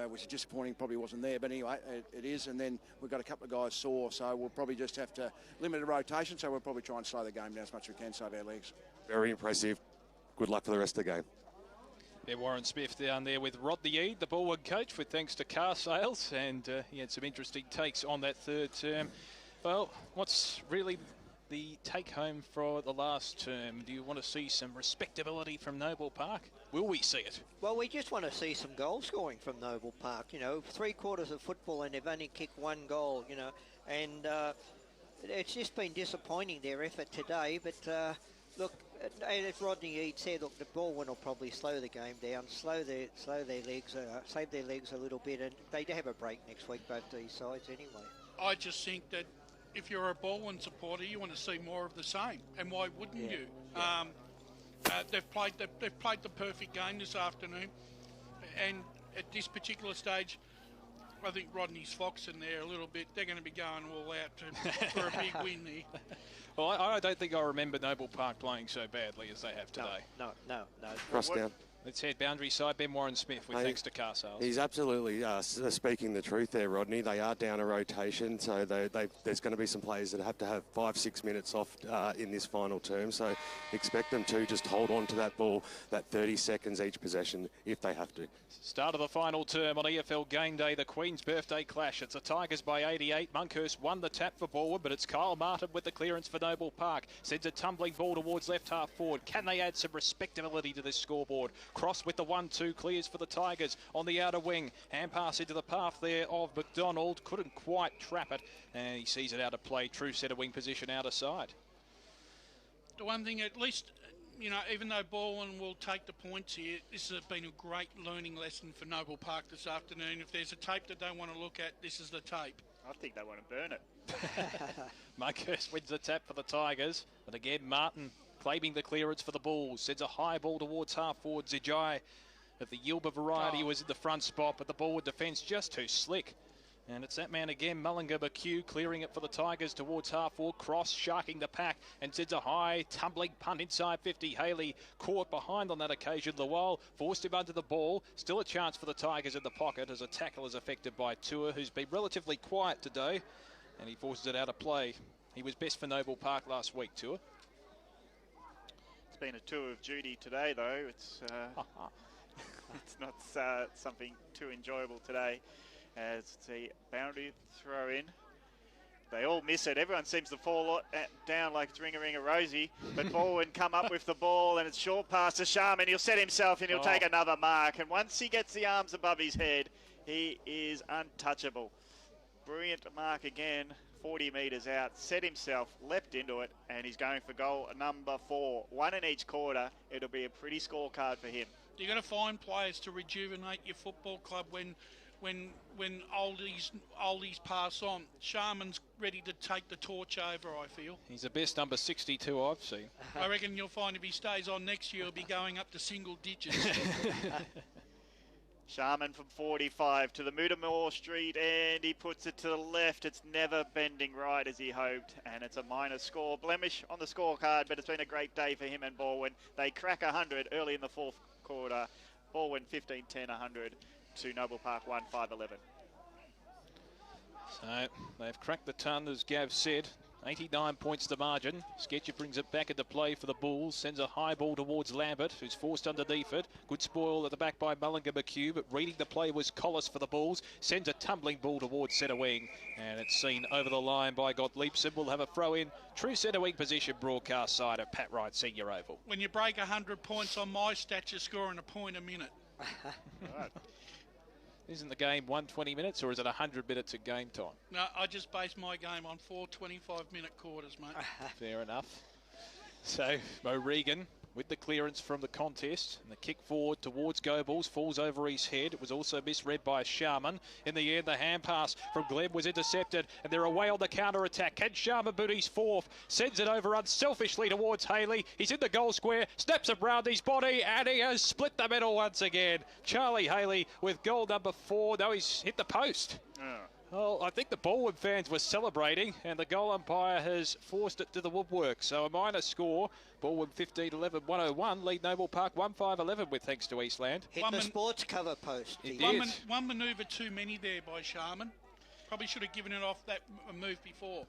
which is disappointing, probably wasn't there, but anyway, it is. And then we've got a couple of guys sore, so we'll probably just have to limit the rotation, so we'll probably try and slow the game down as much as we can, save our legs. Very impressive. Good luck for the rest of the game. Yeah, Warren Smith down there with Rodney Eade, the Balwyn coach, with thanks to car sales, and he had some interesting takes on that third term. Well, what's really the take-home for the last term? Do you want to see some respectability from Noble Park? Will we see it? Well, we just want to see some goal scoring from Noble Park. You know, 3/4 of football and they've only kicked 1 goal, you know, and it's just been disappointing, their effort today. But look, as Rodney Eade said, look, the Balwyn will probably slow the game down, save their legs a little bit, and they have a break next week, both these sides anyway. I just think that if you're a Balwyn supporter, you want to see more of the same, and why wouldn't you? Yeah. They've played the perfect game this afternoon, and at this particular stage, I think Rodney's foxing there a little bit. They're going to be going all out for a big win there. Well, I don't think I remember Noble Park playing so badly as they have today. No. Cross down. Let's head boundary side. Ben Warren Smith with thanks to car sales. He's absolutely speaking the truth there, Rodney. They are down a rotation, so there's going to be some players that have to have 5-6 minutes off in this final term. So expect them to just hold on to that ball, that 30 seconds each possession if they have to. Start of the final term on EFL Game Day, the Queen's Birthday Clash. It's the Tigers by 88. Monkhurst won the tap for Balwyn, but it's Kyle Martin with the clearance for Noble Park. Sends a tumbling ball towards left half forward. Can they add some respectability to this scoreboard? Cross with the 1-2, clears for the Tigers on the outer wing. Hand pass into the path there of McDonald. Couldn't quite trap it, and he sees it out of play. True centre wing position outer side. The one thing, at least, you know, even though Balwyn will take the points here, this has been a great learning lesson for Noble Park this afternoon. If there's a tape that they want to look at, this is the tape. I think they want to burn it. Monkhurst wins the tap for the Tigers, but again Martin claiming the clearance for the Bulls. Sends a high ball towards half forward. Zijai of the Yilba variety was in the front spot, but the Balwyn defence just too slick. And it's that man again, Mullinger McHugh, clearing it for the Tigers towards half forward. Cross, sharking the pack, and sends a high tumbling punt inside 50. Haley caught behind on that occasion. Lowell forced him under the ball. Still a chance for the Tigers in the pocket as a tackle is affected by Tua, who's been relatively quiet today, and he forces it out of play. He was best for Noble Park last week, Tua. It's been a tour of duty today, though. It's it's not something too enjoyable today. As the boundary throw in, they all miss it. Everyone seems to fall down like it's ring-a-ring-a Rosie. But Balwyn come up with the ball, and it's short pass to Sharman. He'll set himself and he'll take another mark. And once he gets the arms above his head, he is untouchable. Brilliant mark again. 40 metres out, set himself, leapt into it, and he's going for goal number 4. 1 in each quarter. It'll be a pretty scorecard for him. You're going to find players to rejuvenate your football club when oldies pass on. Sharman's ready to take the torch over, I feel. He's the best number 62 I've seen. I reckon you'll find if he stays on next year, he'll be going up to single digits. Sharman from 45 to the Mutamore Street, and he puts it to the left. It's never bending right as he hoped, and it's a minor score. Blemish on the scorecard, but it's been a great day for him and Balwyn. They crack 100 early in the fourth quarter. Balwyn 15-10, 100 to Noble Park 1-5-11. So they've cracked the ton, as Gav said. 89 points the margin. Sketcher brings it back into play for the Bulls. Sends a high ball towards Lambert, who's forced underneath it. Good spoil at the back by Mullinger McHugh, but reading the play was Collis for the Bulls. Sends a tumbling ball towards centre wing, and it's seen over the line by Gottliebsen. We'll have a throw in. True centre wing position, broadcast side of Pat Wright Senior Oval. When you break 100 points on my stats, you're scoring a point a minute. Right. Isn't the game 120 minutes, or is it 100 minutes at game time? No, I just base my game on 4 25-minute quarters, mate. Fair enough. So, Mo Regan with the clearance from the contest, and the kick forward towards Goebbels falls over his head. It was also misread by Sharman. In the end, the hand pass from Glenn was intercepted, and they're away on the counter-attack. Can Sharman boot his fourth? Sends it over unselfishly towards Haley. He's in the goal square, snaps it round his body, and he has split the middle once again. Charlie Haley with goal number 4. No, he's hit the post. Well, I think the Balwyn fans were celebrating, and the goal umpire has forced it to the woodwork. So a minor score, Balwyn 15-11, 101, lead Noble Park 1-5-11 with thanks to Eastland. Hit the sports cover post. It did. One manoeuvre too many there by Sharman. Probably should have given it off that move before.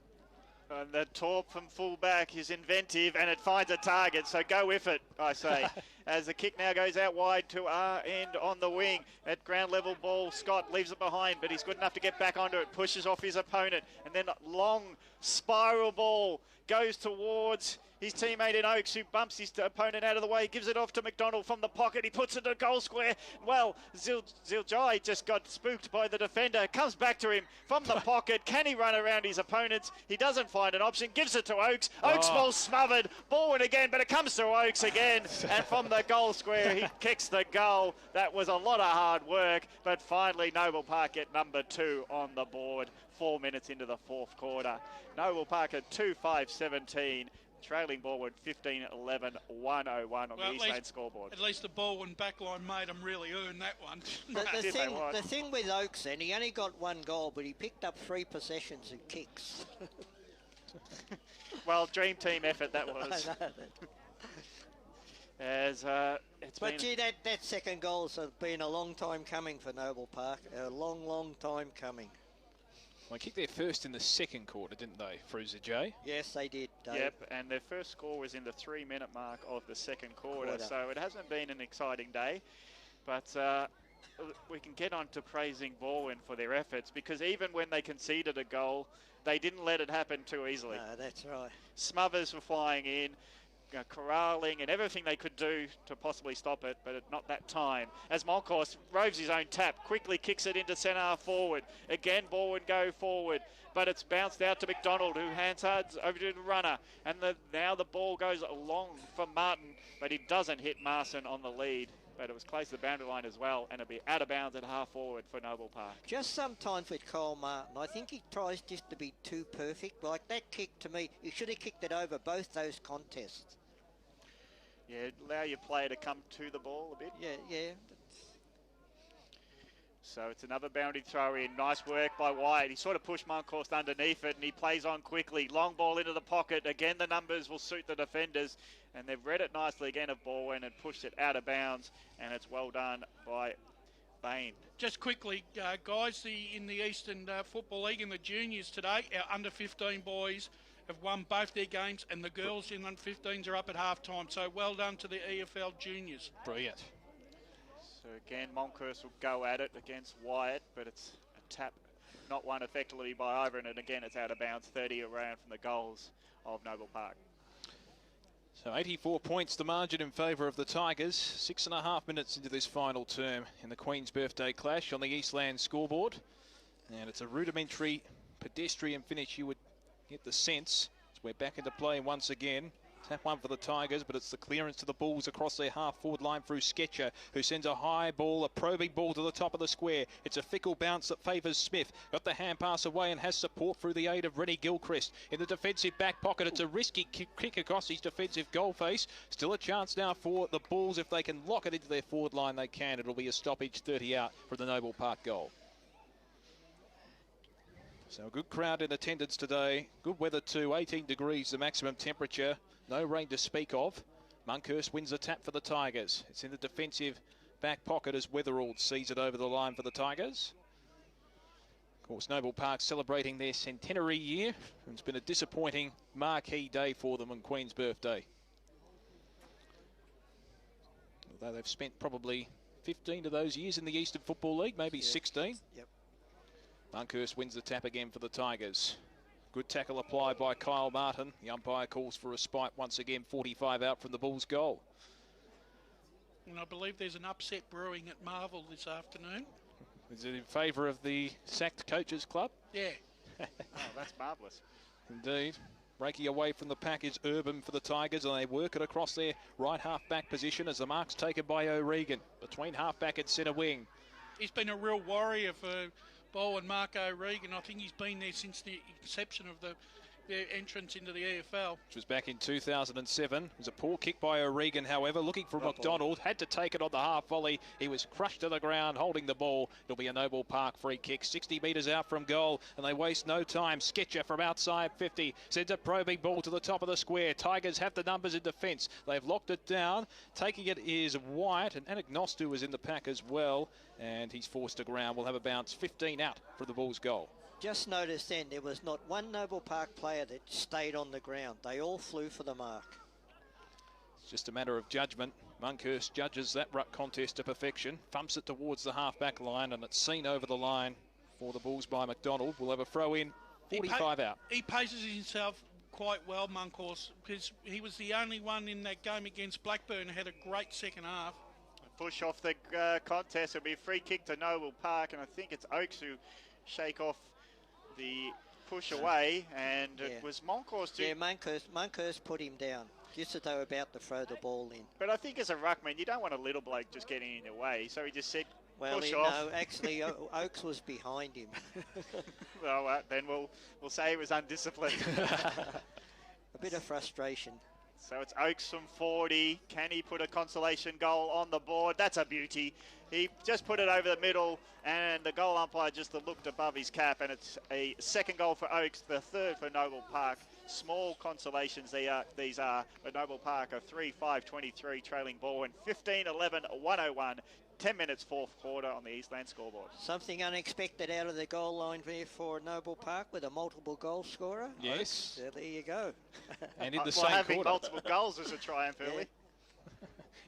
And the torp from full-back is inventive, and it finds a target, so go with it, I say. As the kick now goes out wide to our end on the wing. At ground level ball, Scott leaves it behind, but he's good enough to get back onto it, pushes off his opponent, and then a long spiral ball goes towards his teammate in Oaks, who bumps his opponent out of the way, gives it off to McDonald from the pocket. He puts it to goal square. Well, Ziljai just got spooked by the defender. Comes back to him from the pocket. Can he run around his opponents? He doesn't find an option. Gives it to Oaks. Oaks ball smothered. Balwyn again, but it comes to Oaks again. And from the goal square, he kicks the goal. That was a lot of hard work, but finally Noble Park get number 2 on the board. 4 minutes into the fourth quarter. Noble Park at 2-5-17. Trailing Balwyn 15-11, 101 on the Eastland scoreboard. At least the Balwyn backline made them really earn that one. The thing with Oaks then, he only got 1 goal, but he picked up 3 possessions and kicks. Well, dream team effort that was. As that second goal has been a long time coming for Noble Park. A long, long time coming. Well, they kicked their first in the second quarter, didn't they, Fruza J? Yes, they did, Dave. Yep, and their first score was in the 3-minute mark of the second quarter. So it hasn't been an exciting day, but we can get on to praising Balwyn for their efforts, because even when they conceded a goal, they didn't let it happen too easily. No, that's right. Smothers were flying in, corralling and everything they could do to possibly stop it, but not that time. As Moncourse roves his own tap, quickly kicks it into centre half forward. Again, Balwyn go forward, but it's bounced out to McDonald, who hands hard over to the runner. And now the ball goes along for Martin, but he doesn't hit Marson on the lead. But it was close to the boundary line as well, and it'll be out of bounds at half forward for Noble Park. Just sometimes with Cole Martin, I think he tries just to be too perfect. Like that kick, to me, he should have kicked it over both those contests. Yeah, allow your player to come to the ball a bit. Yeah. So it's another boundary throw in. Nice work by Wyatt. He sort of pushed Moncourse underneath it, and he plays on quickly. Long ball into the pocket. Again, the numbers will suit the defenders, and they've read it nicely again of Balwyn and pushed it out of bounds, and it's well done by Bain. Just quickly, guys, in the Eastern Football League in the juniors today, our under-15 boys have won both their games, and the girls in under-15s are up at half-time. So well done to the EFL juniors. Brilliant. So again, Moncourse will go at it against Wyatt, but it's a tap, not won effectively by either, and again it's out of bounds, 30 around from the goals of Noble Park. So 84 points the margin in favour of the Tigers. 6.5 minutes into this final term in the Queen's Birthday Clash on the Eastland scoreboard. And it's a rudimentary pedestrian finish, you would get the sense. So we're back into play once again. Tap one for the Tigers, but it's the clearance to the Bulls across their half-forward line through Sketcher, who sends a high ball, a probing ball to the top of the square. It's a fickle bounce that favours Smith. Got the hand pass away and has support through the aid of Rennie Gilchrist. In the defensive back pocket, it's a risky kick across his defensive goal face. Still a chance now for the Bulls. If they can lock it into their forward line, they can. It'll be a stoppage, 30 out for the Noble Park goal. So a good crowd in attendance today. Good weather too, 18 degrees the maximum temperature. No rain to speak of. Moncourse wins the tap for the Tigers. It's in the defensive back pocket as Weatherald sees it over the line for the Tigers. Of course, Noble Park celebrating their centenary year. It's been a disappointing marquee day for them on Queen's Birthday. Although they've spent probably 15 of those years in the Eastern Football League, maybe 16. Yep. Moncourse wins the tap again for the Tigers. Good tackle applied by Kyle Martin. The umpire calls for a respite once again, 45 out from the Bulls' goal. And I believe there's an upset brewing at Marvel this afternoon. Is it in favour of the sacked coaches club? Yeah. Oh, that's marvellous. Indeed. Breaking away from the pack is Urban for the Tigers, and they work it across their right half-back position as the mark's taken by O'Regan. Between half-back and centre wing. He's been a real warrior for Balwyn, Mark O'Regan. I think he's been there since the inception of the entrance into the EFL. Which was back in 2007. It was a poor kick by O'Regan, however, looking for McDonald. Had to take it on the half volley. He was crushed to the ground, holding the ball. It'll be a Noble Park free kick, 60 metres out from goal, and they waste no time. Sketcher from outside 50 sends a probing ball to the top of the square. Tigers have the numbers in defence. They've locked it down. Taking it is White, and Anagnostu is in the pack as well, and he's forced to ground. We'll have a bounce 15 out for the Bulls' goal. Just noticed then there was not one Noble Park player that stayed on the ground. They all flew for the mark. It's just a matter of judgment. Monkhurst judges that ruck contest to perfection. Thumps it towards the half-back line, and it's seen over the line for the Bulls by McDonald. We'll have a throw in, 45 out. He paces himself quite well, Monkhurst, because he was the only one in that game against Blackburn who had a great second half. Push off the contest. It'll be a free kick to Noble Park, and I think it's Oakes who shake off the push away, and it was Monkhurst. Yeah, Monkhurst put him down just as they were about to throw the ball in. But I think as a ruckman, you don't want a little bloke just getting in your way, so he just said, well, push off. No, actually, Oakes was behind him. Well, then we'll say he was undisciplined. A bit of frustration. So it's Oakes from 40. Can he put a consolation goal on the board? That's a beauty. He just put it over the middle, and the goal umpire just looked above his cap, and it's a second goal for Oakes, the third for Noble Park. Small consolations these are, but Noble Park are 3-5-23 trailing Balwyn, 15-11-101. 10 minutes fourth quarter on the Eastland scoreboard. Something unexpected out of the goal line there for Noble Park with a multiple goal scorer. Yes. There you go. And in the well, same having quarter. multiple goals is a triumph early.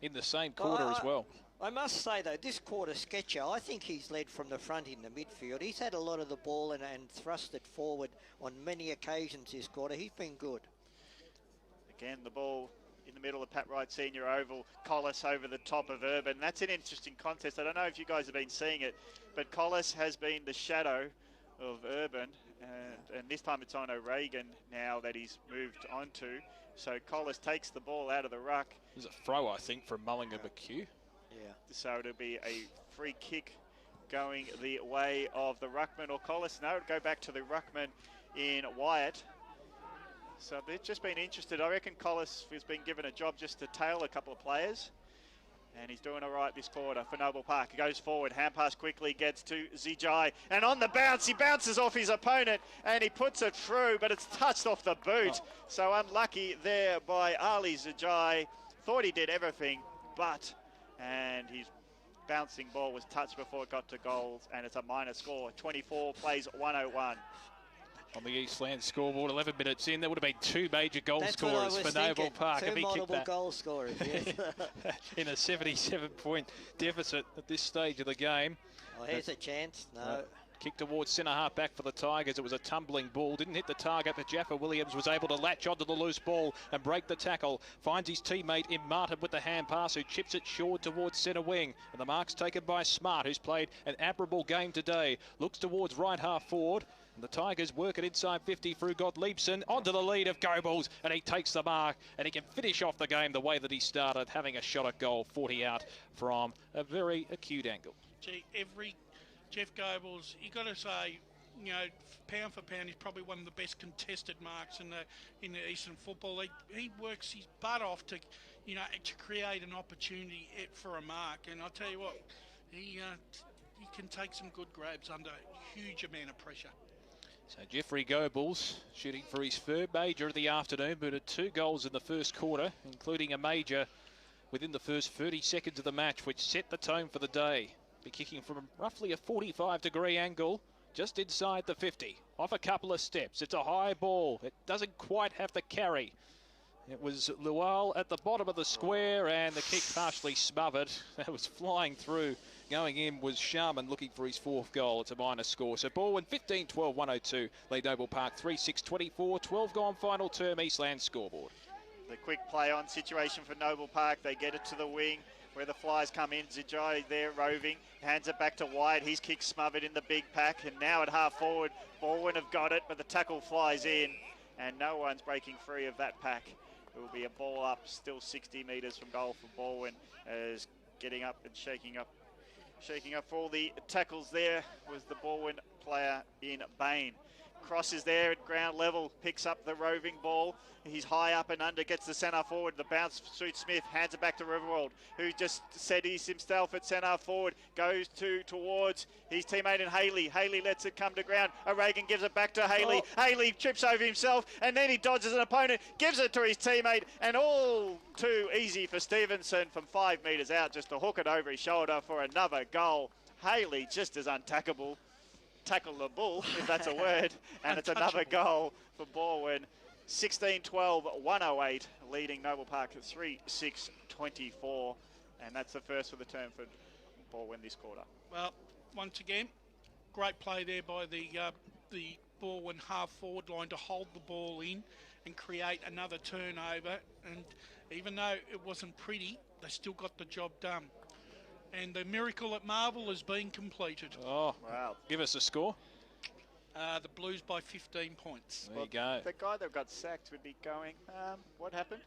In the same quarter as well. I must say, though, this quarter Sketcher, I think he's led from the front in the midfield. He's had a lot of the ball and thrust it forward on many occasions this quarter. He's been good. Again, the ball in the middle of Pat Wright Senior Oval. Collis over the top of Urban. That's an interesting contest. I don't know if you guys have been seeing it, but Collis has been the shadow of Urban, and this time it's on O'Regan now that he's moved on to. So Collis takes the ball out of the ruck. There's a throw, I think, from Mullingar McHugh. Yeah. So it'll be a free kick going the way of the ruckman or Collis. No, it'll go back to the ruckman in Wyatt. So they've just been interested. I reckon Collis has been given a job just to tail a couple of players. And he's doing all right this quarter for Noble Park. He goes forward, hand pass quickly, gets to Zijai. And on the bounce, he bounces off his opponent and he puts it through, but it's touched off the boot. So unlucky there by Ali Zijai. Thought he did everything, and his bouncing ball was touched before it got to goals, and it's a minor score. 24 plays 101. On the Eastland scoreboard, 11 minutes in, there would have been two major goal scorers for Noble Park. Two multiple goal scorers, yes. In a 77-point deficit at this stage of the game. Oh, here's a chance. No. Kick towards centre half back for the Tigers. It was a tumbling ball. Didn't hit the target, but Jaffa Williams was able to latch onto the loose ball and break the tackle. Finds his teammate in Martin with the hand pass, who chips it short towards centre wing. And the mark's taken by Smart, who's played an admirable game today. Looks towards right half forward. And the Tigers work it inside 50 through Gottliebsen onto the lead of Goebbels, and he takes the mark, and he can finish off the game the way that he started, having a shot at goal, 40 out from a very acute angle. Gee, every Jeff Goebbels, you got to say, you know, pound for pound, he's probably one of the best contested marks in the Eastern football. He works his butt off to, you know, to create an opportunity for a mark. And I'll tell you what, he can take some good grabs under a huge amount of pressure. So Jeffrey Goebbels shooting for his third major of the afternoon, but had 2 goals in the first quarter, including a major within the first 30 seconds of the match, which set the tone for the day. Be kicking from roughly a 45-degree angle, just inside the 50. Off a couple of steps. It's a high ball. It doesn't quite have the carry. It was Lual at the bottom of the square, and the kick partially smothered. That was flying through. Going in was Sharman looking for his 4th goal. It's a minor score. So Balwyn 15-12-102. Lead Noble Park 3-6-24. 12 gone final term Eastland scoreboard. The quick play on situation for Noble Park. They get it to the wing where the Flyers come in. Zijai there roving. Hands it back to White. His kick smothered in the big pack. And now at half forward, Balwyn have got it, but the tackle flies in. And no one's breaking free of that pack. It will be a ball up, still 60 metres from goal for Balwyn, as getting up and shaking up for all the tackles there was the Balwyn player in Bain. crosses there at ground level, picks up the roving ball. He's high up and under, gets the centre forward. The bounce suits Smith, hands it back to Riverworld, who just steadies himself at centre forward, goes towards his teammate in Haley. Haley lets it come to ground. O'Regan gives it back to Haley. Haley trips over himself, and then he dodges an opponent, gives it to his teammate, and all too easy for Stevenson from 5 metres out, just to hook it over his shoulder for another goal. Haley just as untackable. Tackle the bull, if that's a word, and it's another goal for Balwyn. 16-12, 108, leading Noble Park at 3-6-24, and that's the first for the term for Balwyn this quarter. Well, once again, great play there by the Balwyn half-forward line to hold the ball in and create another turnover, and even though it wasn't pretty, they still got the job done. And the miracle at Marvel has been completed. Oh, wow. Give us a score. The Blues by 15 points. There you go. The guy that got sacked would be going, what happened?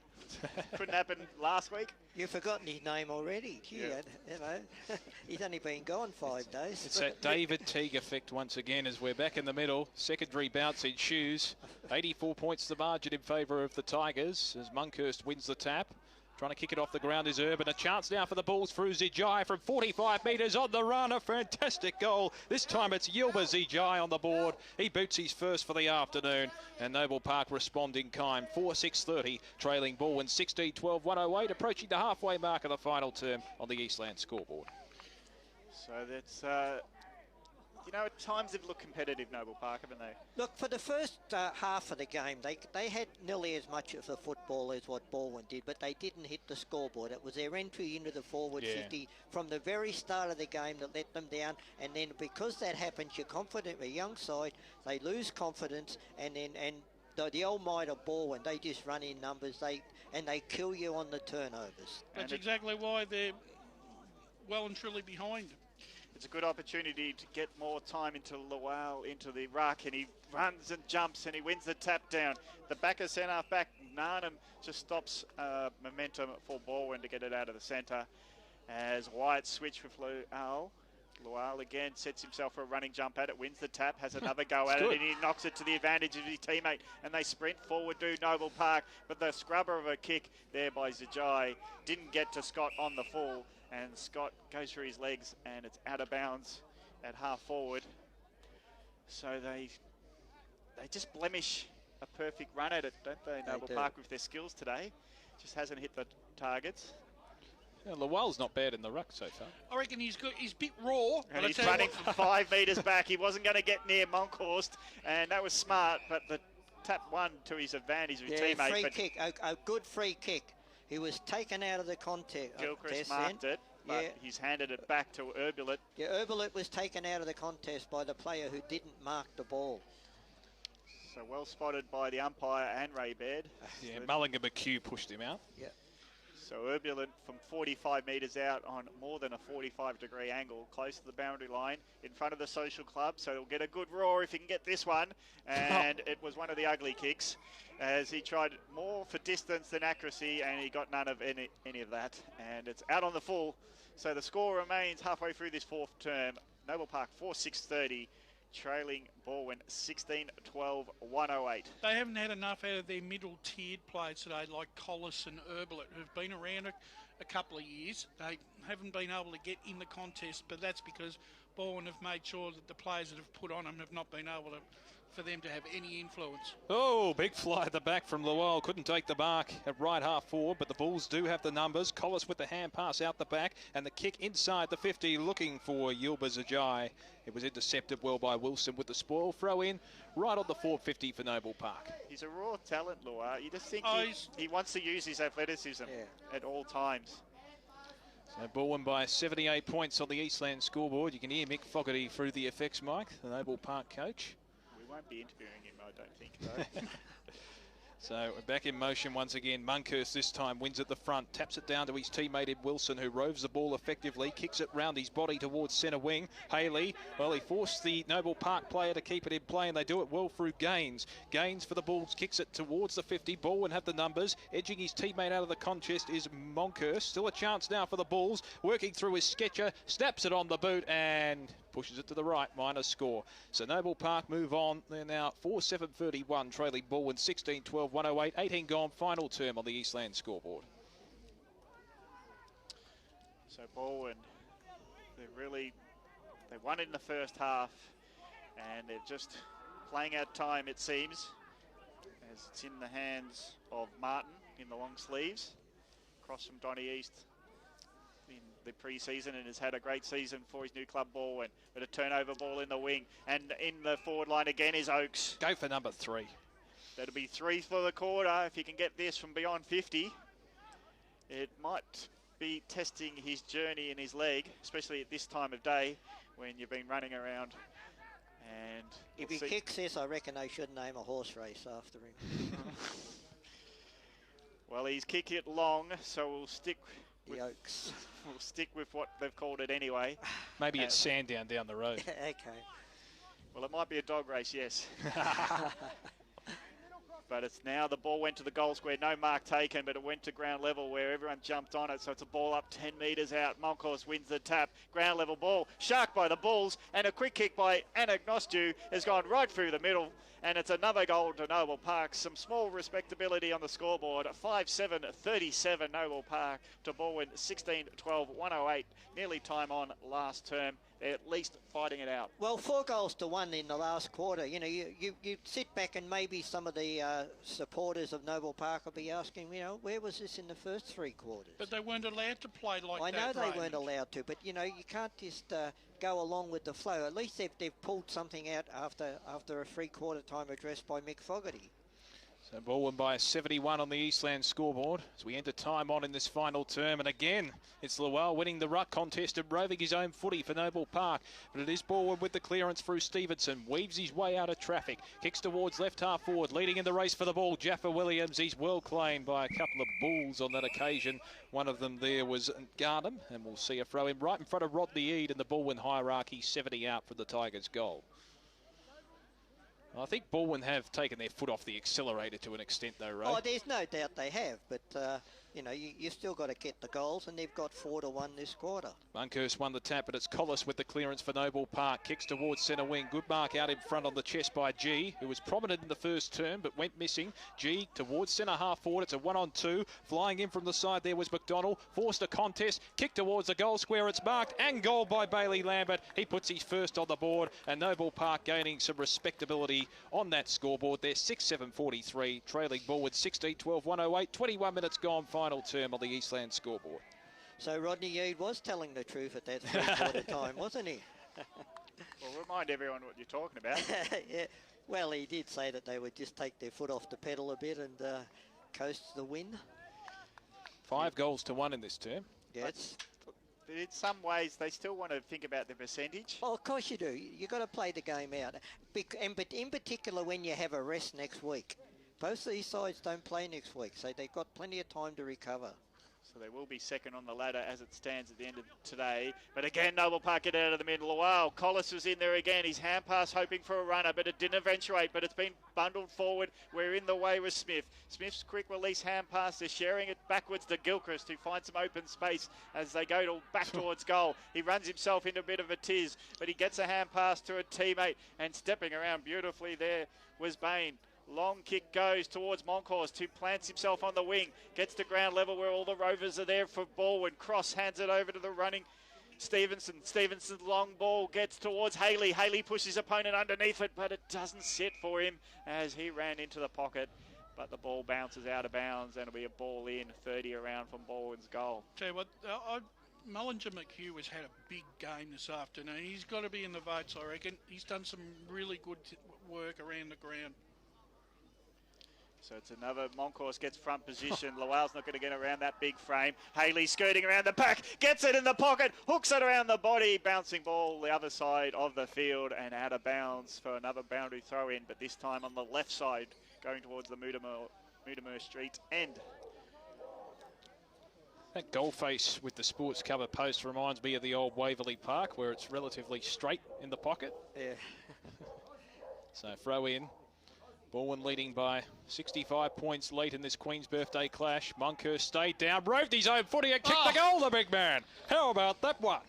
Couldn't happen last week. You've forgotten his name already. Gee, you know, he's only been gone 5 days. It's that David Teague effect once again as we're back in the middle. Secondary bounce in shoes. 84 points the margin in favour of the Tigers as Monkhurst wins the tap. Trying to kick it off the ground is Urban. A chance now for the Bulls through Zijai from 45 metres on the run. A fantastic goal. This time it's Yilba Zijai on the board. He boots his first for the afternoon. And Noble Park respond in kind. 4-6-30, trailing Balwyn 16-12, 108, approaching the halfway mark of the final term on the Eastland scoreboard. So that's, you know, at times they've looked competitive, Noble Park, haven't they? Look, for the first half of the game, they had nearly as much of the football as what Balwyn did, but they didn't hit the scoreboard. It was their entry into the forward 50 from the very start of the game that let them down, and then because that happens, you're confident, a young side, they lose confidence, and the old might of Balwyn, they just run in numbers, they kill you on the turnovers. That's exactly why they're well and truly behind. It's a good opportunity to get more time into Lowell, into the ruck, and he runs and jumps and he wins the tap down. The back of centre back, Narnham just stops momentum for Balwyn to get it out of the centre as Wyatt switch with Lowell. Lowell again sets himself for a running jump at it, wins the tap, has another go at it, and he knocks it to the advantage of his teammate, and they sprint forward to Noble Park, but the scrubber of a kick there by Zijai didn't get to Scott on the full, and Scott goes through his legs and it's out of bounds at half forward. So they just blemish a perfect run at it, don't they, Noble Park, with their skills today. Just hasn't hit the targets. Yeah, Lowell's not bad in the ruck so far. I reckon he's good. He's a bit raw. And he's running from 5 metres back. He wasn't going to get near Monkhorst, and that was smart, but the tap won to his advantage of his teammate. Free kick, a good free kick. He was taken out of the contest. Gilchrist marked it, but he's handed it back to Urbulet. Yeah, Urbulet was taken out of the contest by the player who didn't mark the ball. So well spotted by the umpire and Ray Baird. Yeah, Mullinger McHugh pushed him out. Yeah. So Urbulet from 45 metres out on more than a 45-degree angle, close to the boundary line, in front of the Social Club. So he'll get a good roar if he can get this one. And it was one of the ugly kicks, as he tried more for distance than accuracy, and he got none of any of that. And it's out on the full. So the score remains halfway through this fourth term. Noble Park 4-6-30, trailing Balwyn 16-12, 108. They haven't had enough out of their middle-tiered players today, like Collis and Urbulet, who've been around a couple of years. They haven't been able to get in the contest, but that's because Balwyn have made sure that the players that have put on them have not been able for them to have any influence. Oh, big fly at the back from Lowell. Couldn't take the mark at right half forward, but the Bulls do have the numbers. Collis with the hand pass out the back, and the kick inside the 50 looking for Yilba Zijai. It was intercepted well by Wilson with the spoil. Throw in right on the 450 for Noble Park. He's a raw talent, Lua. You just think he wants to use his athleticism at all times. So Balwyn by 78 points on the Eastland scoreboard. You can hear Mick Fogarty through the effects mic, the Noble Park coach. We won't be interviewing him, I don't think, though. So we're back in motion once again. Monkhurst this time wins at the front, taps it down to his teammate Ed Wilson, who roves the ball effectively, kicks it round his body towards centre wing. Haley, well, he forced the Noble Park player to keep it in play, and they do it well through Gaines. Gaines for the Bulls kicks it towards the 50. Balwyn have the numbers. Edging his teammate out of the contest is Monkhurst. Still a chance now for the Bulls. Working through his sketcher, snaps it on the boot, and pushes it to the right, minus score. So Noble Park move on. They're now 4-7-31, trailing Balwyn 16-12-108. 18 gone, final term on the Eastland scoreboard. So Balwyn, they won it in the first half, and they're just playing out time, it seems, as it's in the hands of Martin in the long sleeves, across from Donny East in the pre-season, and has had a great season for his new club, Balwyn. But a turnover ball in the wing, and in the forward line again is Oakes. Go for number 3. That'll be 3 for the quarter. If he can get this from beyond 50, it might be testing his journey in his leg, especially at this time of day when you've been running around. And if he kicks this, I reckon they should name a horse race after him. Well, he's kicked it long, so we'll stick with the Oaks. We'll stick with what they've called it anyway. Maybe it's Sandown down the road. Okay. Well, it might be a dog race, yes. But it's now the ball went to the goal square. No mark taken, but it went to ground level where everyone jumped on it. So it's a ball up 10 metres out. Moncourse wins the tap. Ground level ball. Shark by the Bulls. And a quick kick by Anagnostu has gone right through the middle. And it's another goal to Noble Park. Some small respectability on the scoreboard. 5-7-37 Noble Park to Balwyn 16-12-108. Nearly time on last term. They're at least fighting it out. Well, 4-1 in the last quarter. You know, you sit back and maybe some of the supporters of Noble Park will be asking, you know, where was this in the first 3 quarters? But they weren't allowed to play like that. I know they weren't allowed to, but, you know, you can't just go along with the flow. At least they've pulled something out after a 3-quarter time address by Mick Fogarty. So Balwyn by 71 on the Eastland scoreboard as we enter time on in this final term. And again, it's Lowell winning the ruck contest and roving his own footy for Noble Park. But it is Balwyn with the clearance through Stevenson. Weaves his way out of traffic. Kicks towards left half forward. Leading in the race for the ball, Jaffa Williams. He's well claimed by a couple of bulls on that occasion. One of them there was Garnham. And we'll see a throw in right in front of Rodney Eade in the Balwyn hierarchy. 70 out for the Tigers' goal. I think Balwyn have taken their foot off the accelerator to an extent, though, Ray. Oh, there's no doubt they have, but, you know, you've still got to get the goals, and they've got 4-1 this quarter. Monkhurst won the tap, but it's Collis with the clearance for Noble Park. Kicks towards centre wing. Good mark out in front on the chest by G, who was prominent in the first term, but went missing. G towards centre half forward. It's a 1-on-2. Flying in from the side there was McDonald. Forced a contest. Kick towards the goal square. It's marked and goal by Bailey Lambert. He puts his first on the board, and Noble Park gaining some respectability on that scoreboard. They're 6-7-43, trailing Balwyn 16-12-108. 21 minutes gone, final term on the Eastland scoreboard. So Rodney Eade was telling the truth at that 3-quarter time, wasn't he? Well, remind everyone what you're talking about. Yeah. Well, he did say that they would just take their foot off the pedal a bit and coast the win. 5 goals to 1 in this term. Yeah, but in some ways, they still want to think about the percentage. Well, of course you do. You've got to play the game out. But in particular, when you have a rest next week. Both of these sides don't play next week, so they've got plenty of time to recover. So they will be second on the ladder as it stands at the end of today. But again, Noble Park get out of the middle. Wow, Collis was in there again. His hand pass hoping for a runner, but it didn't eventuate. But it's been bundled forward. We're in the way with Smith. Smith's quick release hand pass is sharing it backwards to Gilchrist, who finds some open space as they go back towards goal. He runs himself into a bit of a tiz, but he gets a hand pass to a teammate, and stepping around beautifully there was Bain. Long kick goes towards Moncourse, who plants himself on the wing, gets to ground level where all the Rovers are there for Balwyn. Cross hands it over to the running Stevenson. Stevenson's long ball gets towards Haley. Haley pushes his opponent underneath it, but it doesn't sit for him as he ran into the pocket. But the ball bounces out of bounds and it'll be a ball in, 30 around from Balwyn's goal. Tell you what, Mullinger McHugh has had a big game this afternoon. He's got to be in the votes, I reckon. He's done some really good work around the ground. So it's another, Moncourse gets front position. Lowell's not going to get around that big frame. Haley skirting around the back, gets it in the pocket, hooks it around the body, bouncing ball the other side of the field and out of bounds for another boundary throw in, but this time on the left side, going towards the Mutimer Street end. That goal face with the sports cover post reminds me of the old Waverley Park, where it's relatively straight in the pocket. Yeah. So throw in. Balwyn leading by 65 points late in this Queen's Birthday clash. Monkhurst stayed down, roved his own footy and kicked the goal, the big man. How about that one?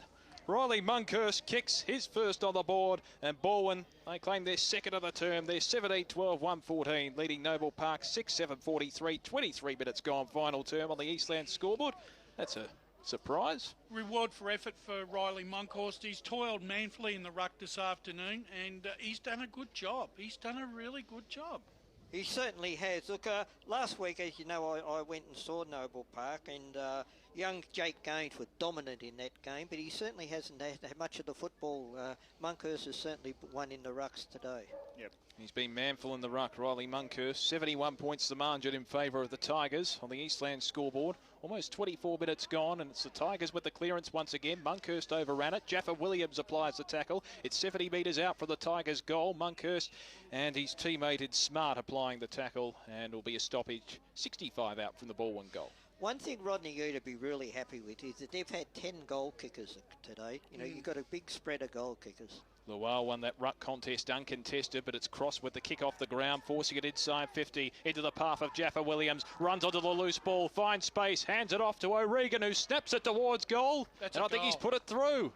Riley Monkhurst kicks his first on the board, and Balwyn, they claim their second of the term. They're 17-12-114, leading Noble Park 6-7-43, 23 minutes gone, final term on the Eastland scoreboard. That's a surprise. Reward for effort for Riley Monkhurst. He's toiled manfully in the ruck this afternoon, and he's done a good job. He's done a really good job. He certainly has. Look, last week, as you know, I went and saw Noble Park, and young Jake Gaines was dominant in that game, but he certainly hasn't had much of the football. Monkhurst has certainly won in the rucks today. Yep. He's been manful in the ruck, Riley Monkhurst. 71 points the margin in favour of the Tigers on the Eastland scoreboard. Almost 24 minutes gone, and it's the Tigers with the clearance once again. Monkhurst overran it. Jaffa Williams applies the tackle. It's 70 metres out for the Tigers' goal. Monkhurst and his teammate Smart applying the tackle, and will be a stoppage. 65 out from the Balwyn goal. One thing Rodney Ute to be really happy with is that they've had 10 goal kickers today. You know, you've got a big spread of goal kickers. Lual won that ruck contest uncontested, but it's crossed with the kick off the ground, forcing it inside 50 into the path of Jaffa Williams. Runs onto the loose ball, finds space, hands it off to O'Regan, who snaps it towards goal. That's and a I think goal. he's put it through.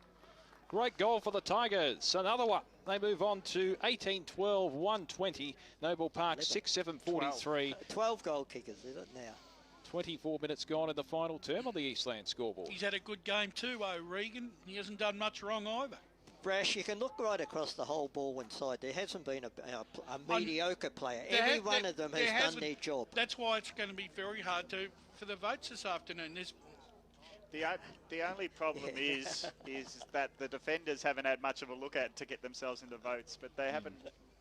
Great goal for the Tigers. Another one. They move on to 18-12-120. Noble Park 6-7-43. 12 goal kickers, is it now? 24 minutes gone in the final term on the Eastland scoreboard. He's had a good game too, O'Regan. He hasn't done much wrong either. Brash, you can look right across the whole Balwyn side. There hasn't been a mediocre player. Every one of them has done their job. That's why it's going to be very hard for the votes this afternoon. The only problem is that the defenders haven't had much of a look at to get themselves into votes, but they haven't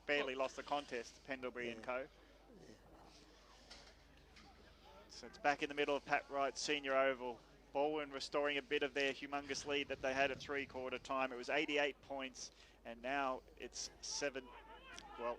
barely lost the contest, Pendlebury and co. So it's back in the middle of Pat Wright's senior oval. Balwyn restoring a bit of their humongous lead that they had at three-quarter time. It was 88 points, and now it's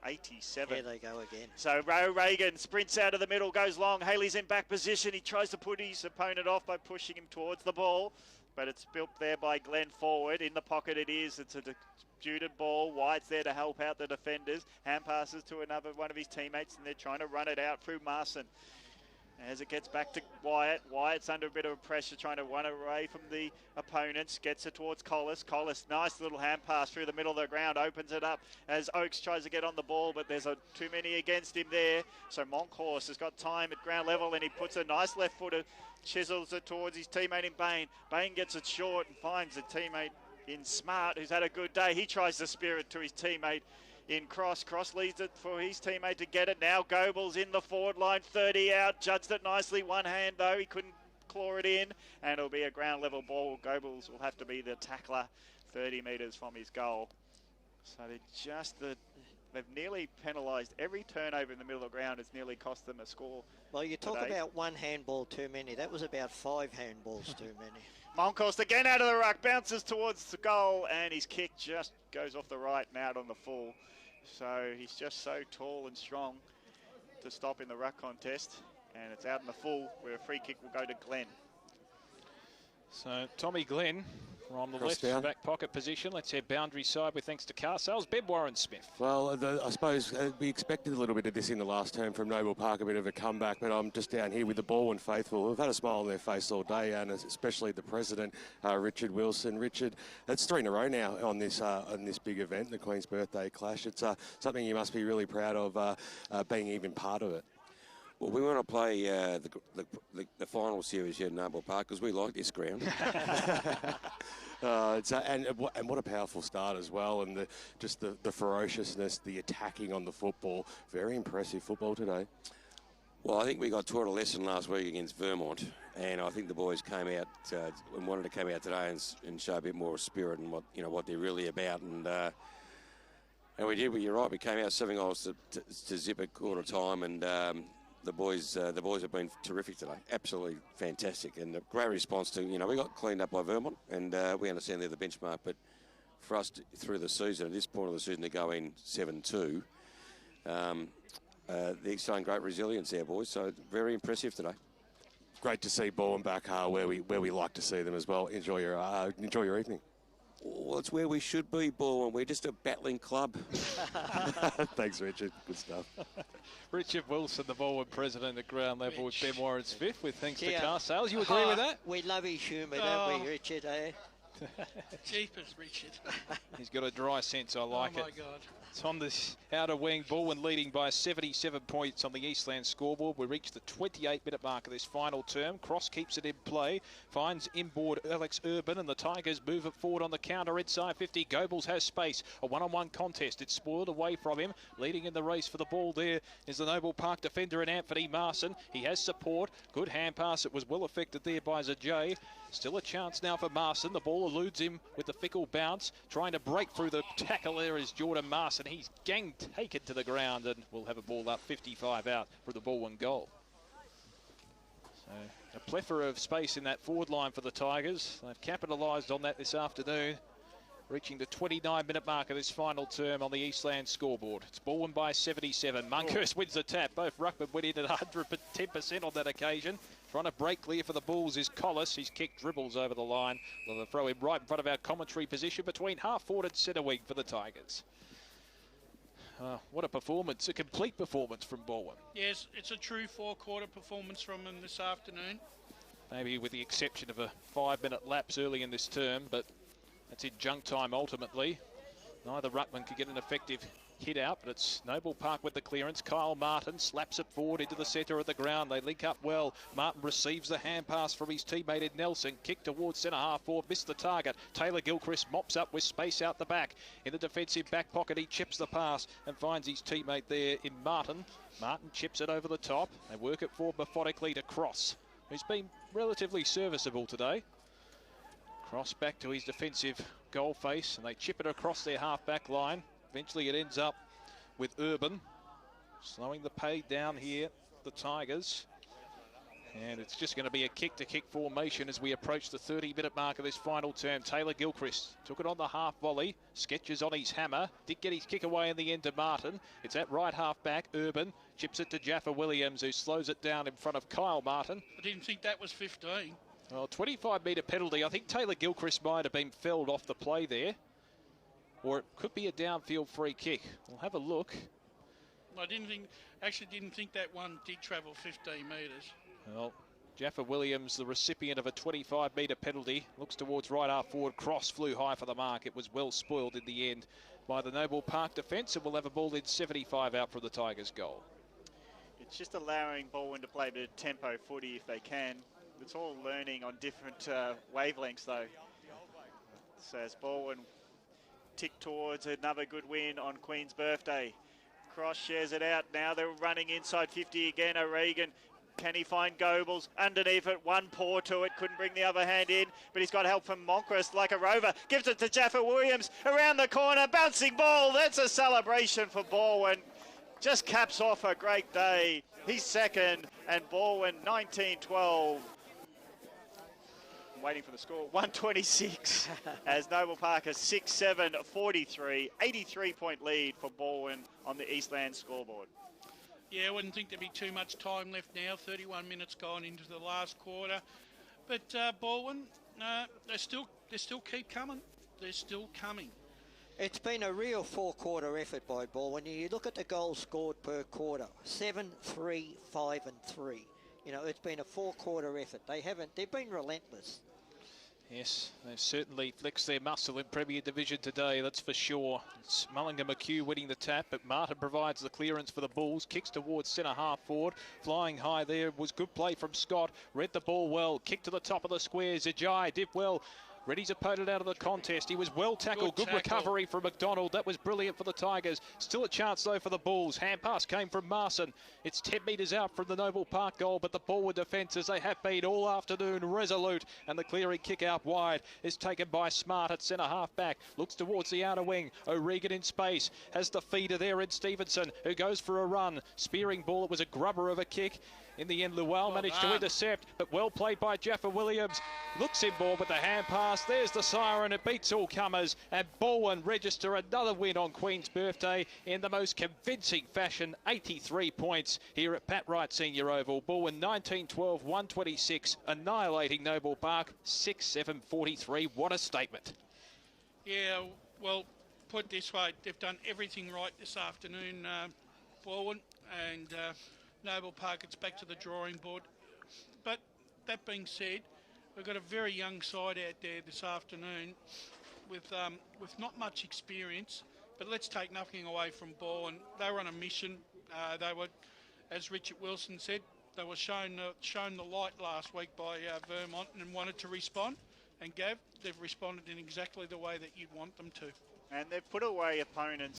87. Here they go again. So O'Regan sprints out of the middle, goes long. Haley's in back position. He tries to put his opponent off by pushing him towards the ball, but it's built there by Glenn forward. In the pocket it is. It's a disputed ball. White's there to help out the defenders. Hand passes to another one of his teammates, and they're trying to run it out through Marson. As it gets back to Wyatt. Wyatt's under a bit of pressure, trying to run away from the opponents. Gets it towards Collis. Collis, nice little hand pass through the middle of the ground. Opens it up as Oakes tries to get on the ball, but there's too many against him there. So Monkhurst has got time at ground level, and he puts a nice left footer, chisels it towards his teammate in Bain. Bain gets it short and finds a teammate in Smart, who's had a good day. He tries to spear it to his teammate in Cross. Cross leads it for his teammate to get it. Now Goebels in the forward line, 30 out, judged it nicely. One hand though, he couldn't claw it in, and it'll be a ground level ball. Goebels will have to be the tackler 30 metres from his goal. So they've nearly penalised every turnover in the middle of the ground. It's nearly cost them a score. Well, you talk today. about one handball too many. That was about 5 handballs too many. Monkhurst again out of the ruck, bounces towards the goal, and his kick just goes off the right and out on the full. So he's just so tall and strong to stop in the ruck contest, and it's out in the full where a free kick will go to Glenn. So Tommy Glenn on the Cross left down. back pocket position. Let's head boundary side with thanks to car sales. Ben Warren-Smith. Well, I suppose we expected a little bit of this in the last term from Noble Park, a bit of a comeback, but I'm just down here with the Balwyn faithful. We've had a smile on their face all day, and especially the president, Richard Wilson. Richard, it's 3 in a row now on this big event, the Queen's Birthday Clash. It's something you must be really proud of, being even part of it. Well, we want to play the final series here at Noble Park because we like this ground. And what a powerful start as well, and the ferociousness, the attacking on the football. Very impressive football today. Well, I think we got taught a lesson last week against Vermont, and I think the boys came out and wanted to come out today and show a bit more spirit and what they're really about. And we did. But you're right. We came out 7 goals to zip at quarter time, and the boys have been terrific today. Absolutely fantastic, and a great response to, we got cleaned up by Vermont, and we understand they're the benchmark, but for us through the season, at this point of the season, to go in 7-2, they're showing great resilience there, boys, so very impressive today. Great to see Balwyn back where we like to see them as well. Enjoy your evening. Well, it's where we should be, Balwyn. We're just a battling club. Thanks, Richard. Good stuff. Richard Wilson, the Balwyn president at ground level with Ben Warren-Smith, with thanks to car sales. You agree with that? We love his humour, don't we, Richard? Eh? Jeepers, Richard. He's got a dry sense, I like it. Oh, my God. It's on this outer wing. Balwyn leading by 77 points on the Eastland scoreboard. We reach the 28-minute mark of this final term. Cross keeps it in play. Finds inboard Alex Urban, and the Tigers move it forward on the counter inside 50. Goebbels has space. A one-on-one contest. It's spoiled away from him. Leading in the race for the ball there is the Noble Park defender in Anthony Marson. He has support. Good hand pass. It was well affected there by Zajay. Still a chance now for Marson. The ball eludes him with the fickle bounce. Trying to break through the tackle there is Jordan Marson. He's gang taken to the ground, and we'll have a ball up 55 out for the Balwyn goal. So a plethora of space in that forward line for the Tigers. They've capitalised on that this afternoon, reaching the 29-minute mark of this final term on the Eastland scoreboard. It's Balwyn by 77. Monkhurst wins the tap. Both ruckmen went in at 110% on that occasion. Trying to break clear for the Bulls is Collis. His kick dribbles over the line. They'll throw him right in front of our commentary position between half-forward and centre wing for the Tigers. What a performance, a complete performance from Balwyn. Yes, it's a true four-quarter performance from him this afternoon. Maybe with the exception of a 5-minute lapse early in this term, but that's in junk time ultimately. Neither ruckman could get an effective hit out, but it's Noble Park with the clearance. Kyle Martin slaps it forward into the centre of the ground. They link up well. Martin receives the hand pass from his teammate in Nelson. Kick towards centre half forward, missed the target. Taylor Gilchrist mops up with space out the back. In the defensive back pocket, he chips the pass and finds his teammate there in Martin. Martin chips it over the top. They work it forward methodically to Cross, who's been relatively serviceable today. Cross back to his defensive goal face, and they chip it across their half-back line. Eventually it ends up with Urban, slowing the pace down here, the Tigers. And it's just going to be a kick-to-kick formation as we approach the 30-minute mark of this final term. Taylor Gilchrist took it on the half volley, sketches on his hammer, did get his kick away in the end to Martin. It's at right half-back, Urban chips it to Jaffa Williams, who slows it down in front of Kyle Martin. I didn't think that was 15. Well, 25-metre penalty. I think Taylor Gilchrist might have been felled off the play there. Or it could be a downfield free kick. We'll have a look. I actually didn't think that one did travel 15 metres. Well, Jaffa Williams, the recipient of a 25-metre penalty, looks towards right half forward. Cross flew high for the mark. It was well spoiled in the end by the Noble Park defence, and we'll have a ball in 75 out for the Tigers' goal. It's just allowing Balwyn to play a bit of tempo footy if they can. It's all learning on different wavelengths, though. So as Balwyn tick towards another good win on Queen's birthday. Cross shares it out. Now they're running inside 50 again. O'Regan, can he find Goebbels? Underneath it, one paw to it. Couldn't bring the other hand in, but he's got help from Moncrist like a rover. Gives it to Jaffa Williams. Around the corner, bouncing ball. That's a celebration for Balwyn. Just caps off a great day. He's second, and Balwyn 19-12. Waiting for the score, 126 as Noble Park has 6-7-43, 83-point lead for Balwyn on the Eastland scoreboard. Yeah, I wouldn't think there'd be too much time left now, 31 minutes gone into the last quarter. But Balwyn, they still keep coming. They're still coming. It's been a real four-quarter effort by Balwyn. You look at the goals scored per quarter, 7, 3, 5 and 3. You know, it's been a four-quarter effort. They've been relentless. Yes, they've certainly flexed their muscle in Premier Division today, that's for sure. It's Mullingar McHugh winning the tap, but Martin provides the clearance for the Bulls. Kicks towards centre half forward. Flying high there was good play from Scott. Read the ball well. Kick to the top of the square. Zajai did well. Read his opponent out of the contest. He was well tackled. Good recovery from McDonald. That was brilliant for the Tigers. Still a chance, though, for the Bulls. Hand pass came from Marson. It's 10 metres out from the Noble Park goal, but the Balwyn defence, as they have been all afternoon, resolute. And the clearing kick out wide is taken by Smart at centre half back. Looks towards the outer wing. O'Regan in space. Has the feeder there in Stevenson, who goes for a run. Spearing ball. It was a grubber of a kick. In the end, Luell managed to intercept, but well played by Jaffa Williams. Looks in ball with the hand pass. There's the siren. It beats all comers. And Balwyn register another win on Queen's birthday in the most convincing fashion. 83 points here at Pat Wright Senior Oval. Balwyn 19-12, 126, annihilating Noble Park 6-7-43. What a statement. Yeah, well, put this way, they've done everything right this afternoon, Balwyn, and Noble Park, it's back to the drawing board. But that being said, we've got a very young side out there this afternoon with not much experience. But let's take nothing away from Balwyn. They were on a mission. They were, as Richard Wilson said, they were shown the light last week by Vermont and wanted to respond. And Gav, they've responded in exactly the way that you'd want them to. And they've put away opponents